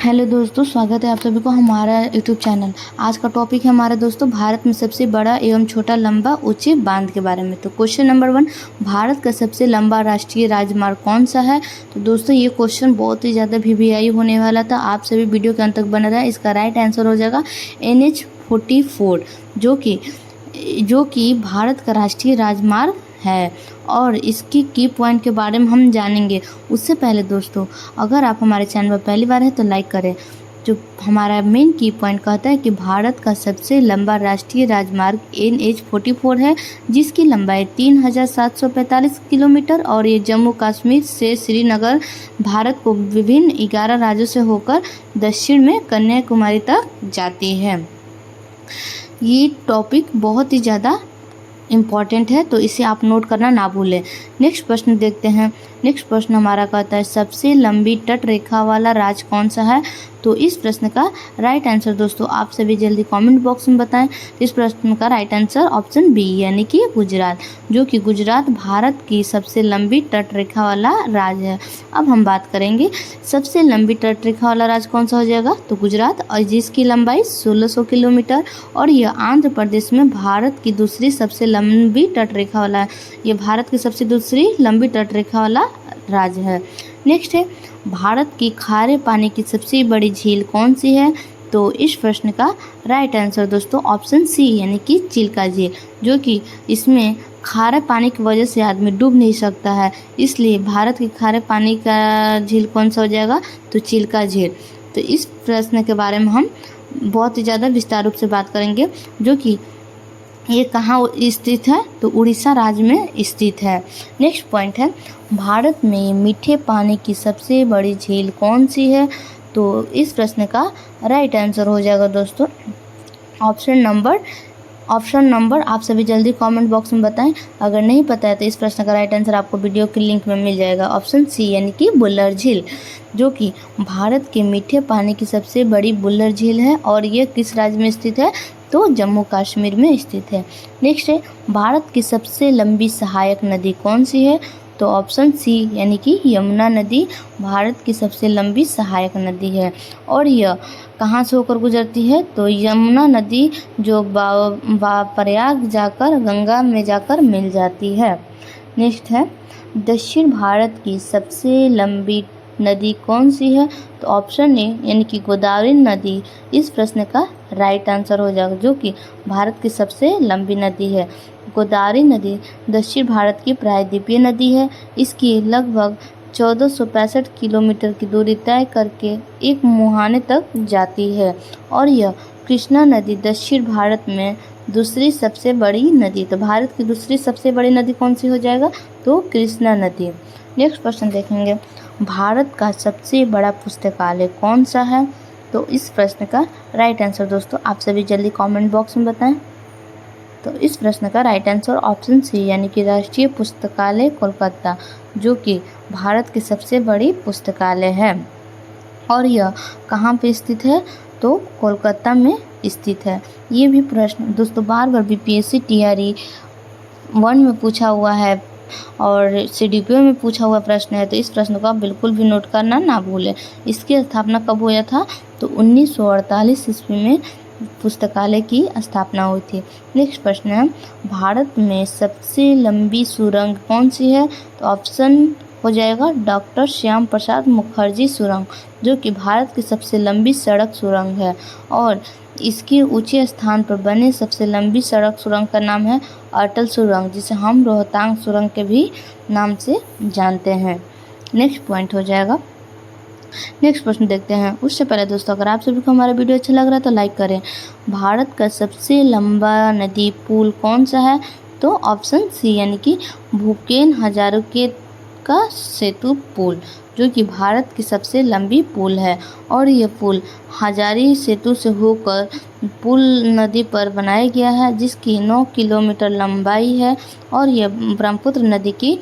Hello दोस्तों, स्वागत है आप सभी को हमारा यूट्यूब चैनल। आज का टॉपिक है हमारा दोस्तों भारत में सबसे बड़ा एवं छोटा लंबा ऊंचे बांध के बारे में। तो क्वेश्चन नंबर 1, भारत का सबसे लंबा राष्ट्रीय राजमार्ग कौन सा है? तो दोस्तों ये क्वेश्चन बहुत ही ज़्यादा वीवीआई होने वाला था। आप सभी वीडियो के अंत तक बने रहें। इसका राइट आंसर हो जाएगा NH-44, जो कि भारत का राष्ट्रीय राजमार्ग है और इसकी की पॉइंट के बारे में हम जानेंगे। उससे पहले दोस्तों, अगर आप हमारे चैनल पर पहली बार हैं तो लाइक करें। जो हमारा मेन की पॉइंट कहता है कि भारत का सबसे लंबा राष्ट्रीय राजमार्ग NH-44 है, जिसकी लंबाई 3745 किलोमीटर और ये जम्मू कश्मीर से श्रीनगर भारत को विभिन्न 11 राज्यों से होकर दक्षिण में कन्याकुमारी तक जाती है। ये टॉपिक बहुत ही ज़्यादा इम्पॉर्टेंट है, तो इसे आप नोट करना ना भूलें। नेक्स्ट प्रश्न देखते हैं। नेक्स्ट प्रश्न हमारा कहता है सबसे लंबी तट रेखा वाला राज्य कौन सा है? तो इस प्रश्न का राइट आंसर दोस्तों आप सभी जल्दी कमेंट बॉक्स में बताएं। इस प्रश्न का राइट आंसर ऑप्शन बी यानी कि गुजरात, जो कि गुजरात भारत की सबसे लंबी तट रेखा वाला राज्य है। अब हम बात करेंगे सबसे लंबी तट रेखा वाला राज्य कौन सा हो जाएगा? तो गुजरात, और जिसकी लंबाई 1600 किलोमीटर और यह आंध्र प्रदेश में भारत की दूसरी सबसे लंबी तट रेखा वाला है। ये भारत की सबसे दूसरी लंबी तट रेखा वाला राज्य है। नेक्स्ट है भारत की खारे पानी की सबसे बड़ी झील कौन सी है? तो इस प्रश्न का राइट आंसर दोस्तों ऑप्शन सी यानी कि चिल्का झील, जो कि इसमें खारे पानी की वजह से आदमी डूब नहीं सकता है, इसलिए भारत की खारे पानी का झील कौन सा हो जाएगा? तो चिल्का झील। तो इस प्रश्न के बारे में हम बहुत ही ज़्यादा विस्तार रूप से बात करेंगे, जो कि ये कहाँ स्थित है? तो उड़ीसा राज्य में स्थित है। नेक्स्ट पॉइंट है भारत में मीठे पानी की सबसे बड़ी झील कौन सी है? तो इस प्रश्न का राइट आंसर हो जाएगा दोस्तों ऑप्शन नंबर आप सभी जल्दी कमेंट बॉक्स में बताएं। अगर नहीं पता है तो इस प्रश्न का राइट आंसर आपको वीडियो के लिंक में मिल जाएगा। ऑप्शन सी यानी कि बुल्लर झील, जो कि भारत के मीठे पानी की सबसे बड़ी बुल्लर झील है और ये किस राज्य में स्थित है? तो जम्मू कश्मीर में स्थित है। नेक्स्ट है भारत की सबसे लंबी सहायक नदी कौन सी है? तो ऑप्शन सी यानी कि यमुना नदी भारत की सबसे लंबी सहायक नदी है और यह कहाँ से होकर गुजरती है? तो यमुना नदी जो प्रयाग जाकर गंगा में जाकर मिल जाती है। नेक्स्ट है दक्षिण भारत की सबसे लंबी नदी कौन सी है? तो ऑप्शन ए यानी कि गोदावरी नदी इस प्रश्न का राइट आंसर हो जाएगा, जो कि भारत की सबसे लंबी नदी है। गोदावरी नदी दक्षिण भारत की प्रायद्वीपीय नदी है। इसकी लगभग 1465 किलोमीटर की दूरी तय करके एक मुहाने तक जाती है और यह कृष्णा नदी दक्षिण भारत में दूसरी सबसे बड़ी नदी। तो भारत की दूसरी सबसे बड़ी नदी कौन सी हो जाएगा? तो कृष्णा नदी। नेक्स्ट क्वेश्चन देखेंगे भारत का सबसे बड़ा पुस्तकालय कौन सा है? तो इस प्रश्न का राइट आंसर दोस्तों आप सभी जल्दी कमेंट बॉक्स में बताएं। तो इस प्रश्न का राइट आंसर ऑप्शन सी यानी कि राष्ट्रीय पुस्तकालय कोलकाता, जो कि भारत की सबसे बड़ी पुस्तकालय है और यह कहाँ पे स्थित है? तो कोलकाता में स्थित है। ये भी प्रश्न दोस्तों बार बार BPSC TRE 1 में पूछा हुआ है और CDPO में पूछा हुआ प्रश्न है, तो इस प्रश्न को आप बिल्कुल भी नोट करना ना भूलें। इसकी स्थापना कब हुआ था? तो 1948 ईस्वी में पुस्तकालय की स्थापना हुई थी। नेक्स्ट प्रश्न है भारत में सबसे लंबी सुरंग कौन सी है? तो ऑप्शन हो जाएगा डॉक्टर श्याम प्रसाद मुखर्जी सुरंग, जो कि भारत की सबसे लंबी सड़क सुरंग है और इसके ऊंचे स्थान पर बने सबसे लंबी सड़क सुरंग का नाम है अटल सुरंग, जिसे हम रोहतांग सुरंग के भी नाम से जानते हैं। नेक्स्ट पॉइंट हो जाएगा। नेक्स्ट प्रश्न देखते हैं। उससे पहले दोस्तों अगर आप सभी को हमारा वीडियो अच्छा लग रहा है तो लाइक करें। भारत का सबसे लंबा नदी पुल कौन सा है? तो ऑप्शन सी यानी कि भूपेन हजारिका का सेतु पुल, जो कि भारत की सबसे लंबी पुल है और यह पुल हजारी सेतु से होकर पुल नदी पर बनाया गया है, जिसकी 9 किलोमीटर लंबाई है और यह ब्रह्मपुत्र नदी की